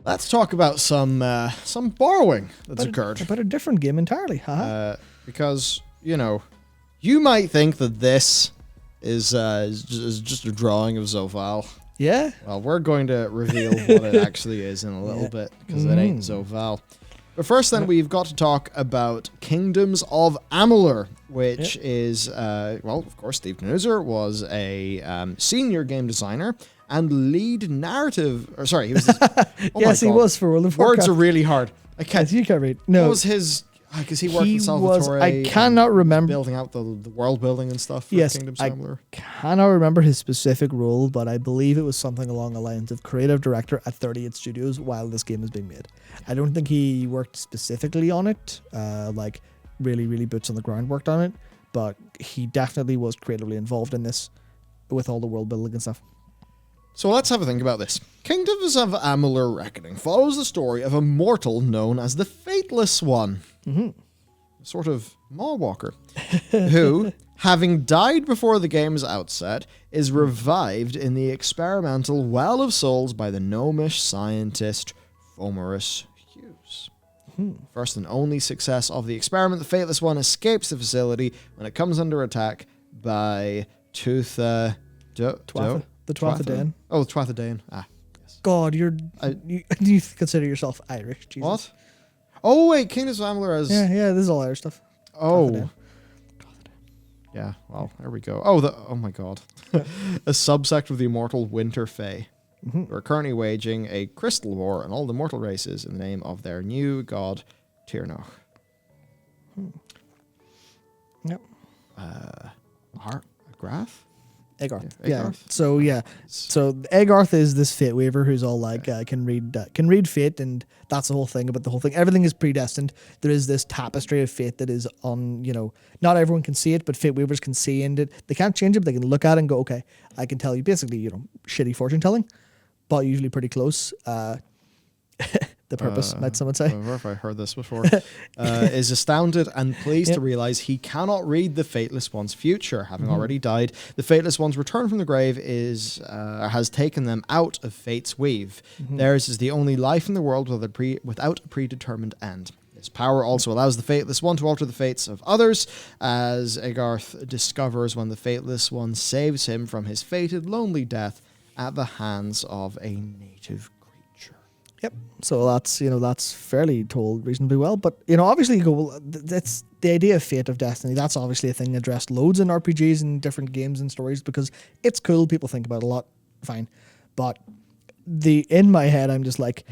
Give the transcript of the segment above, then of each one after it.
let's talk about some borrowing that's occurred. About a different game entirely. Because, you might think that this is just a drawing of Zoval. Yeah. Well, we're going to reveal what it actually is in a little bit, because it ain't Zoval. But first then, we've got to talk about Kingdoms of Amalur, which is, of course, Steve Kneuser was a senior game designer and lead narrative... Or sorry, he was... Yes, he was for World of Warcraft. Words are really hard. I can't... You can't read. No. What was his... Because he worked with Salvatore. I cannot remember. Building out the world building and stuff for Kingdoms of Amalur. I cannot remember his specific role, but I believe it was something along the lines of creative director at 38 Studios while this game was being made. I don't think he worked specifically on it, really, really boots on the ground worked on it, but he definitely was creatively involved in this with all the world building and stuff. So let's have a think about this. Kingdoms of Amalur Reckoning follows the story of a mortal known as the Fateless One. A sort of Mawwalker, who, having died before the game's outset, is revived in the experimental Well of Souls by the gnomish scientist Fomorus Hughes. First and only success of the experiment, the Fateless One escapes the facility when it comes under attack by The Twathadan. Oh, the Twathadan. Ah, yes. God, you consider yourself Irish, Jesus. What? Oh, wait, Kingdoms of Amalur as... Yeah, this is all Irish stuff. Oh. Yeah, well, there we go. Oh my God. A subsect of the immortal Winter Fae. Who are currently waging a crystal war on all the mortal races in the name of their new god, Tirnoch. Yep. Graf? Eggarth. Yeah, Eggarth. So Eggarth is this fate weaver who's all like can read fate, and that's the whole thing about the whole thing. Everything is predestined. There is this tapestry of fate that is on, not everyone can see it, but fate weavers can see it. They can't change it, but they can look at it and go, okay, I can tell you basically, shitty fortune telling, but usually pretty close. The purpose, might someone say. Where have I heard this before? Is astounded and pleased to realize he cannot read the Fateless One's future, having already died. The Fateless One's return from the grave has taken them out of Fate's weave. Theirs is the only life in the world without a predetermined end. His power also allows the Fateless One to alter the fates of others, as Eggarth discovers when the Fateless One saves him from his fated lonely death at the hands of a native creature. Yep. So that's fairly told reasonably well. But, obviously you go, well, that's the idea of fate of destiny. That's obviously a thing addressed loads in RPGs and different games and stories because it's cool. People think about it a lot. Fine. But in my head, I'm just like,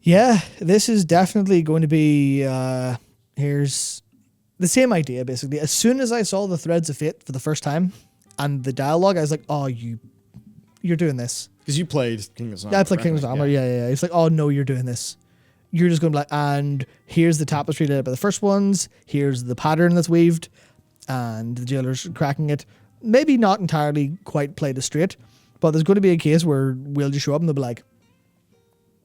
yeah, this is definitely going to be, here's the same idea, basically. As soon as I saw the Threads of Fate for the first time and the dialogue, I was like, oh, you're doing this. Because you played Kingdoms of Amalur. Yeah, I played Kingdoms of Amalur. Yeah. It's like, oh no, you're doing this. You're just going to be like, and here's the tapestry laid out by the first ones. Here's the pattern that's weaved, and the jailer's cracking it. Maybe not entirely quite played it straight, but there's going to be a case where we'll just show up and they'll be like,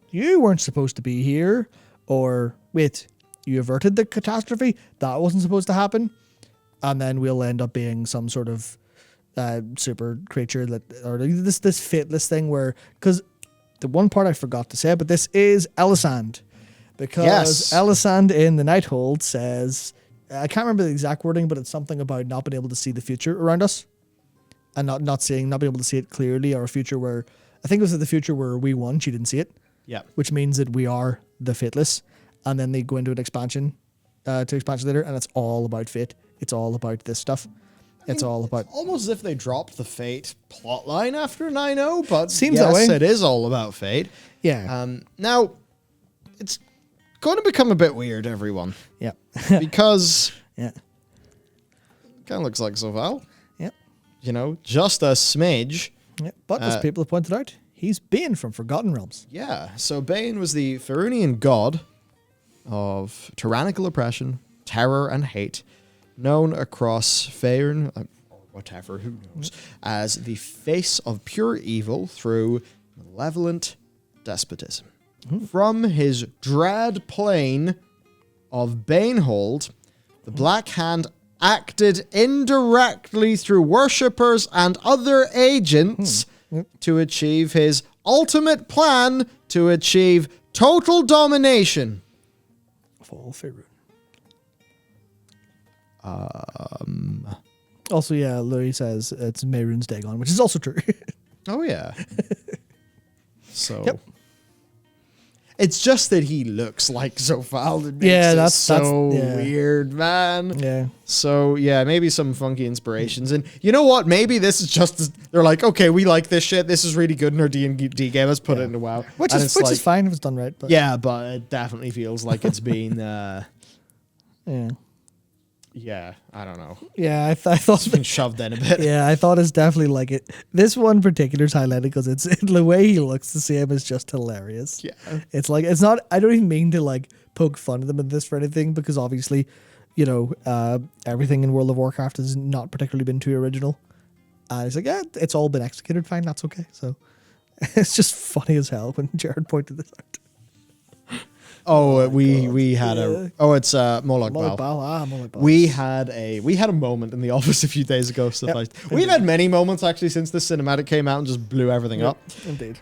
you weren't supposed to be here, or wait, you averted the catastrophe. That wasn't supposed to happen, and then we'll end up being some sort of super creature or this fateless thing where, because the one part I forgot to say, but this is Elisand, because Elisand in the Nighthold says, I can't remember the exact wording, but it's something about not being able to see the future around us and not being able to see it clearly, or a future where, I think it was the future where we won, she didn't see it. Yeah. Which means that we are the fateless, and then they go into an expansion later, and it's all about fate. It's all about this stuff. It's almost as if they dropped the Fate plotline after 9.0, but seems that way. It is all about Fate. Yeah. Now, it's going to become a bit weird, everyone. Yeah. Because yeah, kind of looks like Zoval. Yep. Just a smidge. Yeah. But as people have pointed out, he's Bane from Forgotten Realms. Yeah. So Bane was the Faerunian god of tyrannical oppression, terror, and hate, known across Faerun, or whatever, who knows, as the face of pure evil through malevolent despotism. From his dread plane of Banehold, the Black Hand acted indirectly through worshippers and other agents to achieve his ultimate plan to achieve total domination. Of all Faerun. Also, yeah, Louis says it's Mehrunes Dagon, which is also true. Oh, yeah. So... Yep. It's just that he looks like Zofal. That makes Yeah, it that's so yeah. weird, man. Yeah. So, yeah, maybe some funky inspirations. And you know what? Maybe this is just... They're like, okay, we like this shit. This is really good in our D&D game. Let's put it into WoW. Which And is it's like, fine if it's done right. But yeah, but it definitely feels like it's been... yeah. yeah, I don't know. Yeah, I thought... It's been shoved in a bit. Yeah, I thought it's definitely like it. This one in particular is highlighted because it's the way he looks to see him is just hilarious. Yeah. It's like, it's not, I don't even mean to like poke fun at them in this for anything because obviously, you know, everything in World of Warcraft has not particularly been too original. And it's like, yeah, it's all been executed fine, that's okay. So it's just funny as hell when Jared pointed this out. Oh, we had a... Oh, it's Moloch Bal. Moloch Bal. We had a moment in the office a few days ago. We've had many moments actually since the cinematic came out and just blew everything up. Indeed.